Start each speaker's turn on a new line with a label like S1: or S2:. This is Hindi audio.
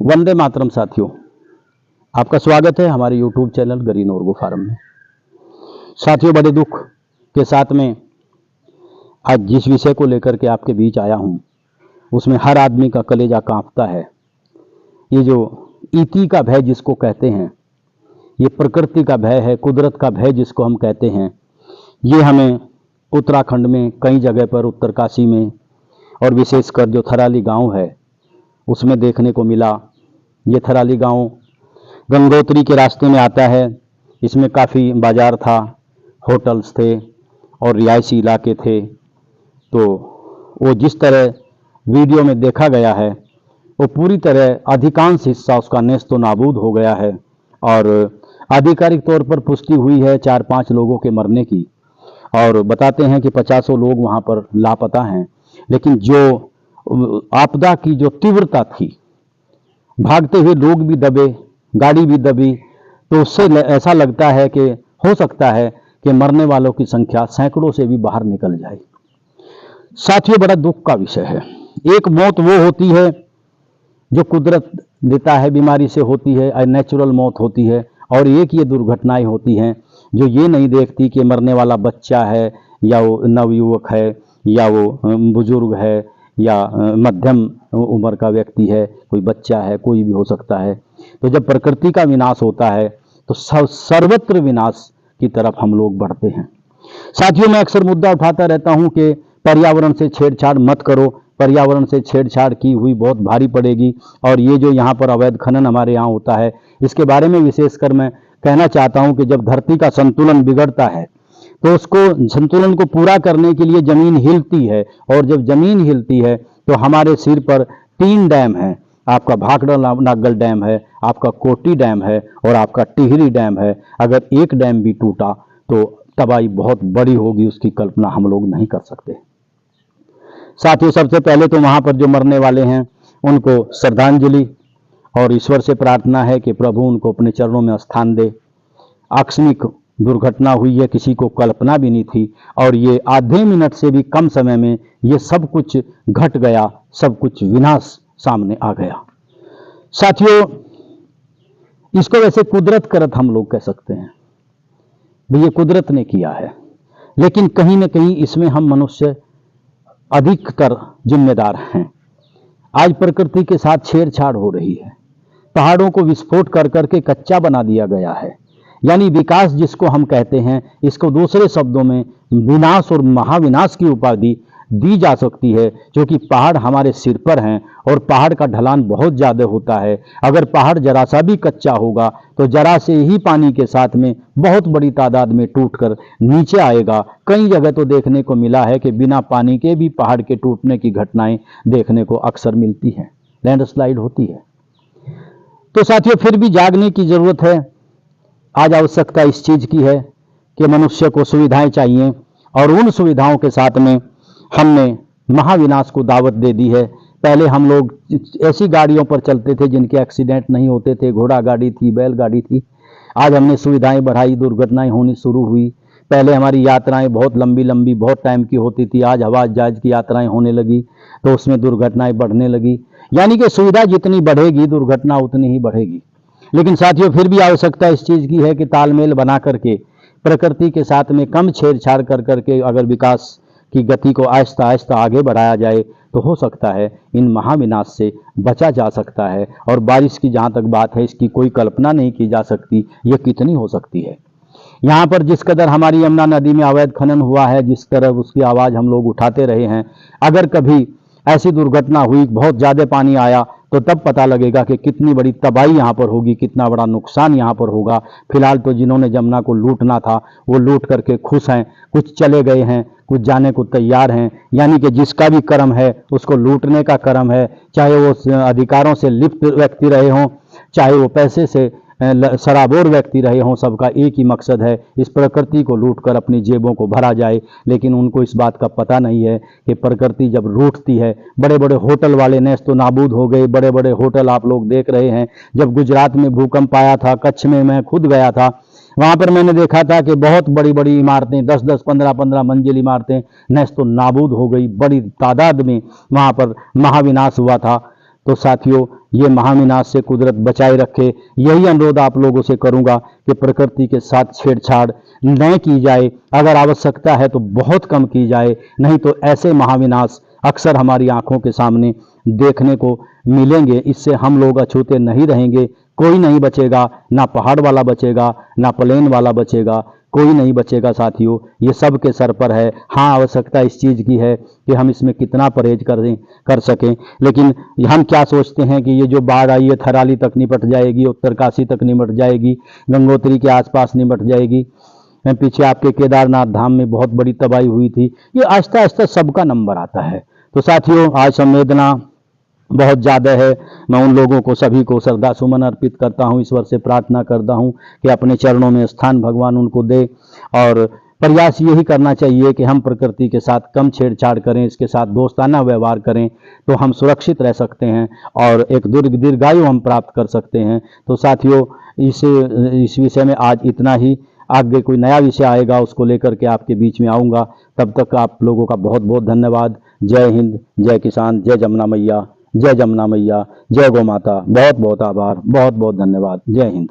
S1: वंदे मातरम साथियों, आपका स्वागत है हमारे YouTube चैनल ग्रीन ऑर्गो फार्म में। साथियों, बड़े दुख के साथ में आज जिस विषय को लेकर के आपके बीच आया हूं, उसमें हर आदमी का कलेजा कांपता है। ये जो इति का भय जिसको कहते हैं, ये प्रकृति का भय है, कुदरत का भय जिसको हम कहते हैं, ये हमें उत्तराखंड में कई जगह पर, उत्तरकाशी में और विशेषकर जो थराली गांव है उसमें देखने को मिला। ये थराली गांव गंगोत्री के रास्ते में आता है। इसमें काफ़ी बाज़ार था, होटल्स थे और रिहायशी इलाके थे। तो वो जिस तरह वीडियो में देखा गया है, वो पूरी तरह अधिकांश हिस्सा उसका नेस्तो नाबूद हो गया है। और आधिकारिक तौर पर पुष्टि हुई है 4-5 लोगों के मरने की, और बताते हैं कि 50 लोग वहाँ पर लापता हैं। लेकिन जो आपदा की जो तीव्रता थी, भागते हुए लोग भी दबे, गाड़ी भी दबी, तो उससे ऐसा लगता है कि हो सकता है कि मरने वालों की संख्या सैकड़ों से भी बाहर निकल जाए। साथियों, बड़ा दुख का विषय है। एक मौत वो होती है जो कुदरत देता है, बीमारी से होती है, नेचुरल मौत होती है, और एक ये दुर्घटनाएं होती हैं जो ये नहीं देखती कि मरने वाला बच्चा है या वो नवयुवक है या वो बुजुर्ग है या मध्यम उम्र का व्यक्ति है, कोई बच्चा है, कोई भी हो सकता है। तो जब प्रकृति का विनाश होता है तो सर्वत्र विनाश की तरफ हम लोग बढ़ते हैं। साथियों, मैं अक्सर मुद्दा उठाता रहता हूं कि पर्यावरण से छेड़छाड़ मत करो, पर्यावरण से छेड़छाड़ की हुई बहुत भारी पड़ेगी। और ये जो यहाँ पर अवैध खनन हमारे यहाँ होता है, इसके बारे में विशेषकर मैं कहना चाहता हूँ कि जब धरती का संतुलन बिगड़ता है तो उसको संतुलन को पूरा करने के लिए जमीन हिलती है, और जब जमीन हिलती है तो हमारे सिर पर 3 डैम हैं। आपका भाखड़ा नागल डैम है, आपका कोटी डैम है और आपका टिहरी डैम है। अगर एक डैम भी टूटा तो तबाही बहुत बड़ी होगी, उसकी कल्पना हम लोग नहीं कर सकते। साथियों, सबसे पहले तो वहाँ पर जो मरने वाले हैं उनको श्रद्धांजलि और ईश्वर से प्रार्थना है कि प्रभु उनको अपने चरणों में स्थान दे। आकस्मिक दुर्घटना हुई है, किसी को कल्पना भी नहीं थी, और ये आधे मिनट से भी कम समय में ये सब कुछ घट गया, सब कुछ विनाश सामने आ गया। साथियों, इसको वैसे कुदरत करत हम लोग कह सकते हैं, भी ये कुदरत ने किया है, लेकिन कहीं ना कहीं इसमें हम मनुष्य अधिकतर जिम्मेदार हैं। आज प्रकृति के साथ छेड़छाड़ हो रही है, पहाड़ों को विस्फोट कर करके कच्चा बना दिया गया है। यानी विकास जिसको हम कहते हैं, इसको दूसरे शब्दों में विनाश और महाविनाश की उपाधि दी जा सकती है, क्योंकि पहाड़ हमारे सिर पर हैं और पहाड़ का ढलान बहुत ज़्यादा होता है। अगर पहाड़ जरा सा भी कच्चा होगा तो जरा से ही पानी के साथ में बहुत बड़ी तादाद में टूटकर नीचे आएगा। कई जगह तो देखने को मिला है कि बिना पानी के भी पहाड़ के टूटने की घटनाएं देखने को अक्सर मिलती हैं, लैंडस्लाइड होती है। तो साथियों, फिर भी जागने की जरूरत है। आज आवश्यकता इस चीज की है कि मनुष्य को सुविधाएं चाहिए, और उन सुविधाओं के साथ में हमने महाविनाश को दावत दे दी है। पहले हम लोग ऐसी गाड़ियों पर चलते थे जिनके एक्सीडेंट नहीं होते थे, घोड़ा गाड़ी थी, बैलगाड़ी थी। आज हमने सुविधाएं बढ़ाई, दुर्घटनाएं होनी शुरू हुई। पहले हमारी यात्राएं बहुत लंबी लंबी, बहुत टाइम की होती थी, आज हवाई जहाज की यात्राएं होने लगी तो उसमें दुर्घटनाएं बढ़ने लगी। यानी कि सुविधा जितनी बढ़ेगी दुर्घटना उतनी ही बढ़ेगी। लेकिन साथियों, फिर भी आवश्यकता इस चीज़ की है कि तालमेल बना करके प्रकृति के साथ में कम छेड़छाड़ कर करके अगर विकास की गति को आहिस्ता आहिस्ता आगे बढ़ाया जाए तो हो सकता है इन महाविनाश से बचा जा सकता है। और बारिश की जहाँ तक बात है, इसकी कोई कल्पना नहीं की जा सकती ये कितनी हो सकती है। यहाँ पर जिस कदर हमारी यमुना नदी में अवैध खनन हुआ है, जिस तरह उसकी आवाज़ हम लोग उठाते रहे हैं, अगर कभी ऐसी दुर्घटना हुई, बहुत ज़्यादा पानी आया, तो तब पता लगेगा कि कितनी बड़ी तबाही यहाँ पर होगी, कितना बड़ा नुकसान यहाँ पर होगा। फिलहाल तो जिन्होंने जमुना को लूटना था वो लूट करके खुश हैं, कुछ चले गए हैं, कुछ जाने को तैयार हैं। यानी कि जिसका भी कर्म है उसको लूटने का कर्म है, चाहे वो अधिकारों से लिप्त व्यक्ति रहे हों, चाहे वो पैसे से सराबोर व्यक्ति रहे हों, सबका एक ही मकसद है, इस प्रकृति को लूटकर अपनी जेबों को भरा जाए। लेकिन उनको इस बात का पता नहीं है कि प्रकृति जब लूटती है, बड़े बड़े होटल वाले नेस्त नाबूद हो गए। बड़े बड़े होटल आप लोग देख रहे हैं। जब गुजरात में भूकंप आया था, कच्छ में मैं खुद गया था, वहाँ पर मैंने देखा था कि बहुत बड़ी बड़ी इमारतें, 10-10, 15-15 मंजिल इमारतें नेस्त नाबूद हो गई। बड़ी तादाद में वहाँ पर महाविनाश हुआ था। तो साथियों ये महाविनाश से कुदरत बचाए रखे, यही अनुरोध आप लोगों से करूंगा कि प्रकृति के साथ छेड़छाड़ न की जाए, अगर आवश्यकता है तो बहुत कम की जाए, नहीं तो ऐसे महाविनाश अक्सर हमारी आंखों के सामने देखने को मिलेंगे। इससे हम लोग अछूते नहीं रहेंगे, कोई नहीं बचेगा, ना पहाड़ वाला बचेगा, ना प्लेन वाला बचेगा, कोई नहीं बचेगा साथियों। ये सब के सर पर है। हाँ, आवश्यकता इस चीज़ की है कि हम इसमें कितना परहेज कर सकें, लेकिन हम क्या सोचते हैं कि ये जो बाढ़ आई है थराली तक निपट जाएगी, उत्तरकाशी तक निपट जाएगी, गंगोत्री के आसपास निपट जाएगी, पीछे आपके केदारनाथ धाम में बहुत बड़ी तबाही हुई थी। ये आहिस्ता आहिस्ता सबका नंबर आता है। तो साथियों, आज संवेदना बहुत ज़्यादा है। मैं उन लोगों को सभी को श्रद्धा सुमन अर्पित करता हूँ, ईश्वर से प्रार्थना करता हूँ कि अपने चरणों में स्थान भगवान उनको दे, और प्रयास यही करना चाहिए कि हम प्रकृति के साथ कम छेड़छाड़ करें, इसके साथ दोस्ताना व्यवहार करें, तो हम सुरक्षित रह सकते हैं और एक दीर्घायु हम प्राप्त कर सकते हैं। तो साथियों, इस विषय में आज इतना ही। आगे कोई नया विषय आएगा, उसको लेकर के आपके बीच में आऊँगा। तब तक आप लोगों का बहुत बहुत धन्यवाद। जय हिंद, जय किसान, जय जमुना मैया, जय जमुना मैया, जय गौ माता। बहुत बहुत आभार, बहुत बहुत धन्यवाद। जय हिंद।